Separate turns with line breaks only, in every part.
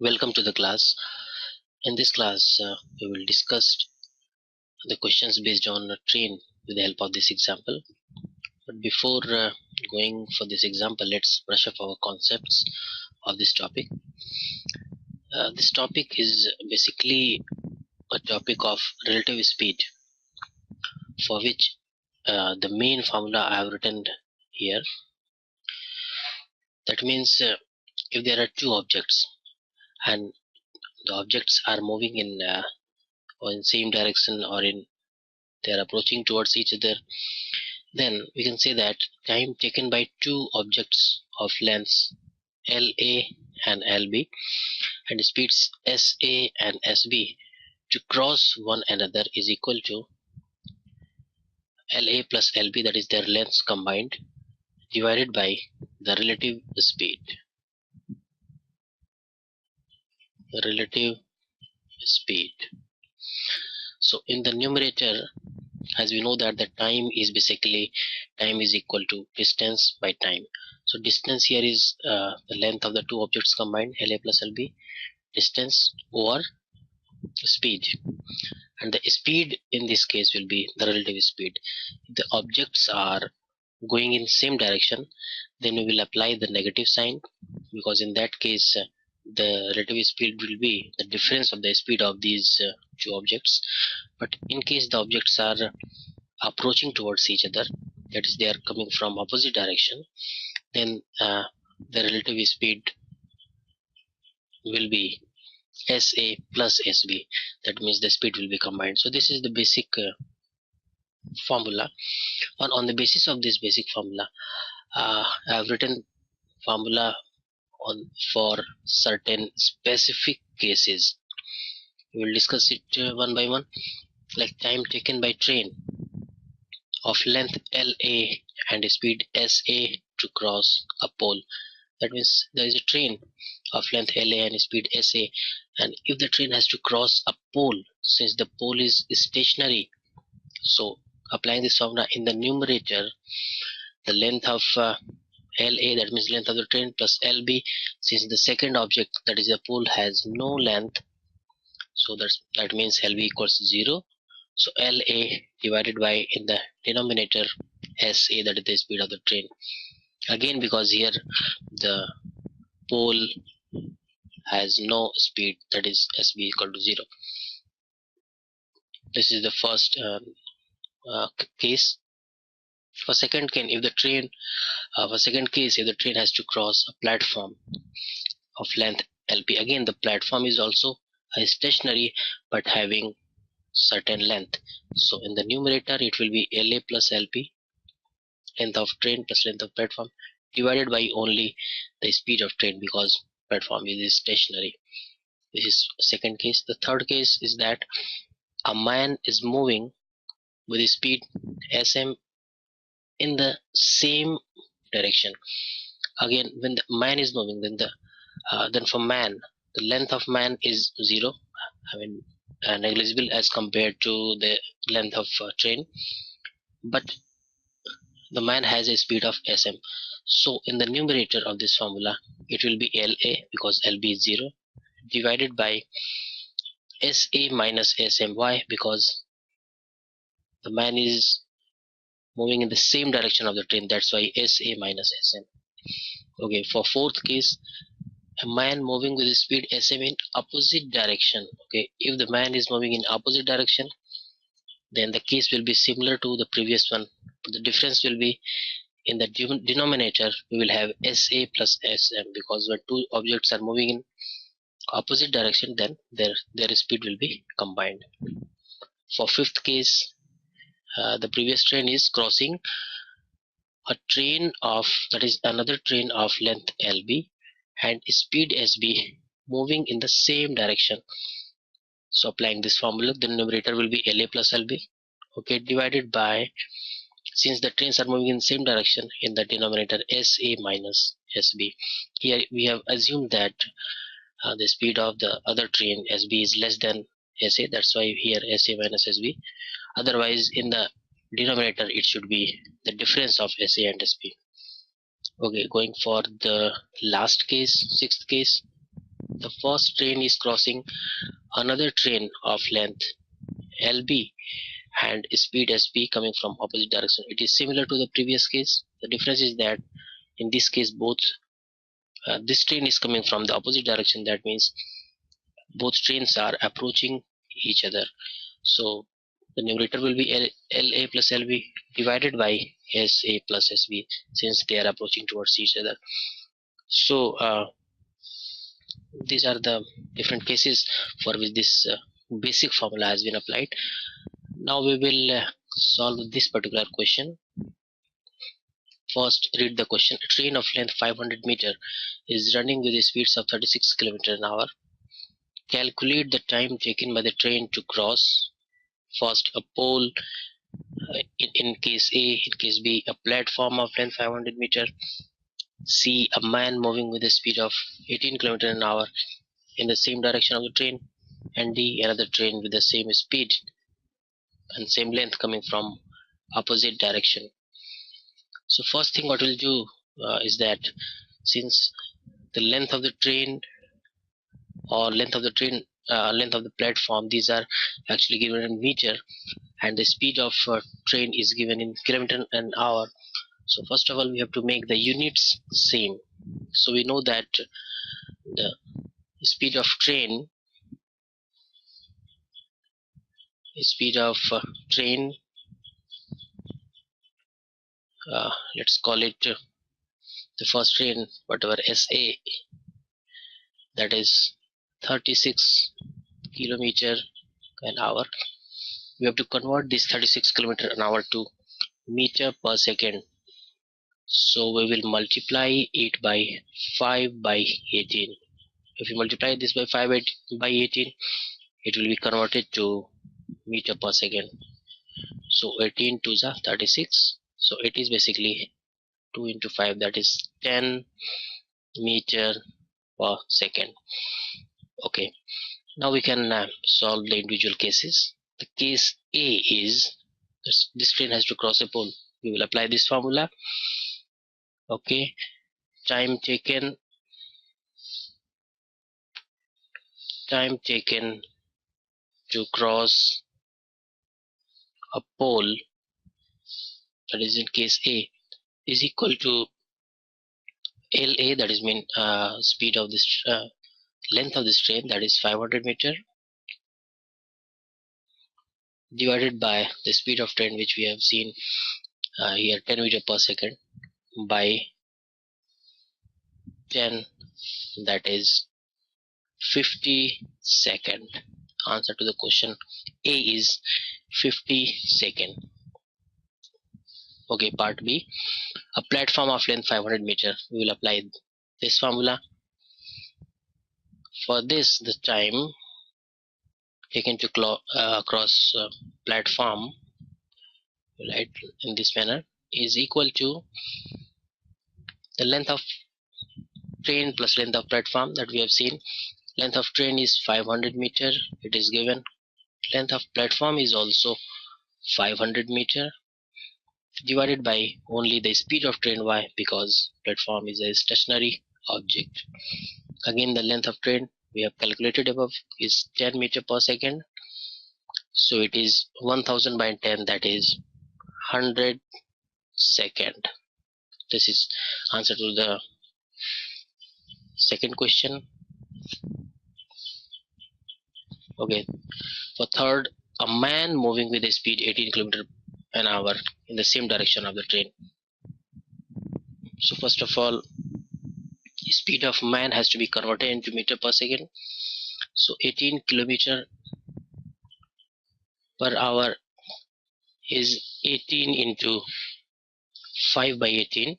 Welcome to the class. In this class, we will discuss the questions based on a train with the help of this example. But before going for this example, let's brush up our concepts of this topic. This topic is basically a topic of relative speed, for which the main formula I have written here. That means if there are two objects and the objects are moving in or in same direction or in they are approaching towards each other, then we can say that time taken by two objects of lengths LA and LB and speeds SA and SB to cross one another is equal to LA plus LB, that is their lengths combined, divided by the relative speed. So in the numerator, as we know that the time is basically time is equal to distance by time. So distance here is the length of the two objects combined, LA plus LB, distance over speed, and the speed in this case will be the relative speed. If the objects are going in same direction, then we will apply the negative sign, because in that case the relative speed will be the difference of the speed of these two objects. But in case the objects are approaching towards each other, that is they are coming from opposite direction, then the relative speed will be SA plus SB, that means the speed will be combined. So this is the basic formula. On the basis of this basic formula, I have written formula for certain specific cases. We will discuss it one by one. Like time taken by train of length LA and speed SA to cross a pole. That means there is a train of length LA and speed SA, and if the train has to cross a pole, since the pole is stationary, so applying this formula in the numerator, the length of LA, that means length of the train, plus LB, since the second object, that is the pole, has no length, so that means LB equals 0. So LA divided by, in the denominator, SA, that is the speed of the train. Again, because here the pole has no speed, that is SB equal to 0. This is the first case. For second case, if the train has to cross a platform of length LP, again the platform is also stationary but having certain length. So in the numerator it will be LA plus LP, length of train plus length of platform, divided by only the speed of train, because platform is stationary. This is second case. The third case is that a man is moving with a speed SM in the same direction. Again, when the man is moving, then for man, the length of man is 0, I mean negligible as compared to the length of train, but the man has a speed of SM. So in the numerator of this formula, it will be LA, because LB is 0, divided by SA minus SM. Why? Because the man is moving in the same direction of the train, that's why SA minus SM. Okay, for fourth case, a man moving with speed SM in opposite direction. Okay, if the man is moving in opposite direction, then the case will be similar to the previous one. The difference will be in the denominator, we will have SA plus SM, because when two objects are moving in opposite direction, then their speed will be combined. For fifth case, the previous train is crossing a train of, that is another train of length LB and speed SB moving in the same direction. So applying this formula, the numerator will be LA plus LB, okay, divided by, since the trains are moving in the same direction, in the denominator SA minus SB. Here we have assumed that the speed of the other train SB is less than SA, that's why here SA minus SB. Otherwise in the denominator it should be the difference of SA and SB. Okay, going for the last case, sixth case. the first train is crossing another train of length LB and speed SP coming from opposite direction. It is similar to the previous case. The difference is that in this case both this train is coming from the opposite direction. That means both trains are approaching each other. So the numerator will be LA plus LB divided by SA plus SB, since they are approaching towards each other. So these are the different cases for which this basic formula has been applied. Now we will solve this particular question. First, read the question. A train of length 500 meter is running with a speed of 36 km an hour. Calculate the time taken by the train to cross. First, a pole in case A, in case B, a platform of length 500 meter. C, a man moving with a speed of 18 km an hour in the same direction of the train. And D, another train with the same speed and same length coming from opposite direction. So first thing what we'll do is that since the length of the train or length of the platform, these are actually given in meter, and the speed of train is given in kilometer an hour. So first of all we have to make the units same. So we know that the speed of train let's call it the first train, whatever SA, that is 36 kilometer an hour. We have to convert this 36 kilometer an hour to meter per second. So we will multiply it by 5 by 18. If you multiply this by 5 by 18, it will be converted to meter per second. So 18 to the 36. So it is basically 2 into 5, that is 10 meter per second. Okay, now we can solve the individual cases. The case A is this train has to cross a pole. We will apply this formula. Okay, time taken to cross a pole, that is in case A, is equal to LA, that is mean speed of this length of this train, that is 500 meter, divided by the speed of train which we have seen here, 10 meter per second, by 10, that is 50 second. Answer to the question A is 50 second. Okay, part B, a platform of length 500 meter. We will apply this formula. For this, the time taken to cross platform, right, in this manner, is equal to the length of train plus length of platform that we have seen. Length of train is 500 meter, it is given. Length of platform is also 500 meter, divided by only the speed of train. Why? Because platform is a stationary object. Again, the length of train we have calculated above is 10 meter per second. So it is 1000 by 10, that is 100 second. This is answer to the second question. Okay, for third, a man moving with a speed 18 km an hour in the same direction of the train. So first of all, speed of man has to be converted into meter per second. So 18 km per hour is 18 into 5 by 18,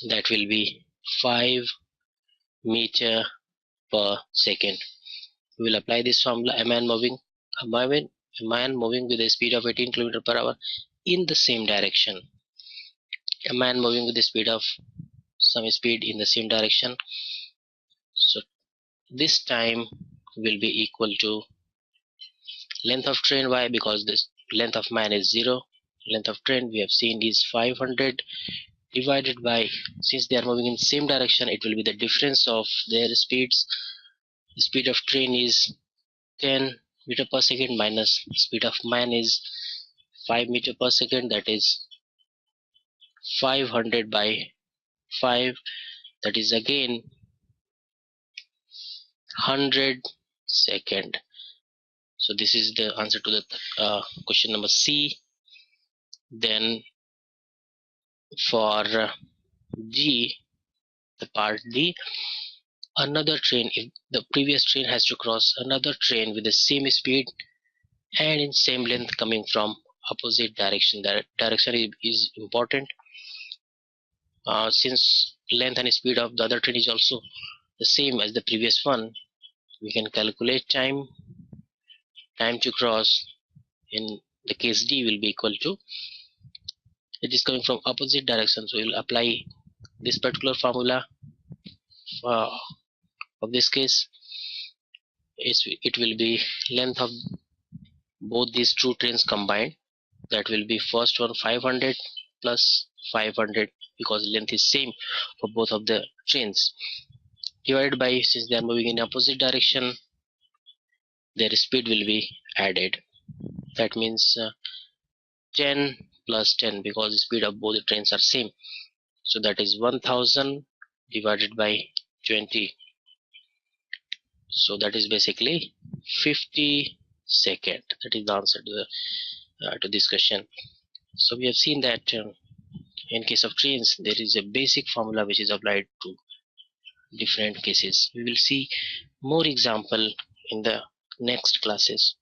that will be 5 meter per second. We will apply this formula. A man moving with a speed of 18 km per hour in the same direction. A man moving with the speed of some speed in the same direction. So this time will be equal to length of train. Why? Because this length of man is 0. Length of train we have seen is 500 divided by, since they are moving in same direction, it will be the difference of their speeds. The speed of train is 10 meter per second minus speed of man is 5 meter per second, that is 500 by 5, that is again 100 second. So this is the answer to the question number C. Then for G, the part D, another train, if the previous train has to cross another train with the same speed and in same length coming from opposite direction. That direction is important, since length and speed of the other train is also the same as the previous one. We can calculate time to cross in the case D will be equal to, it is coming from opposite direction, so we will apply this particular formula of this case. It will be length of both these two trains combined, that will be first one 500 plus 500, because length is same for both of the trains, divided by, since they are moving in opposite direction, their speed will be added. That means 10 plus 10, because the speed of both the trains are same, so that is 1000 divided by 20, so that is basically 50 second. That is the answer to this question. So we have seen that in case of trains there is a basic formula which is applied to different cases. We will see more example in the next classes.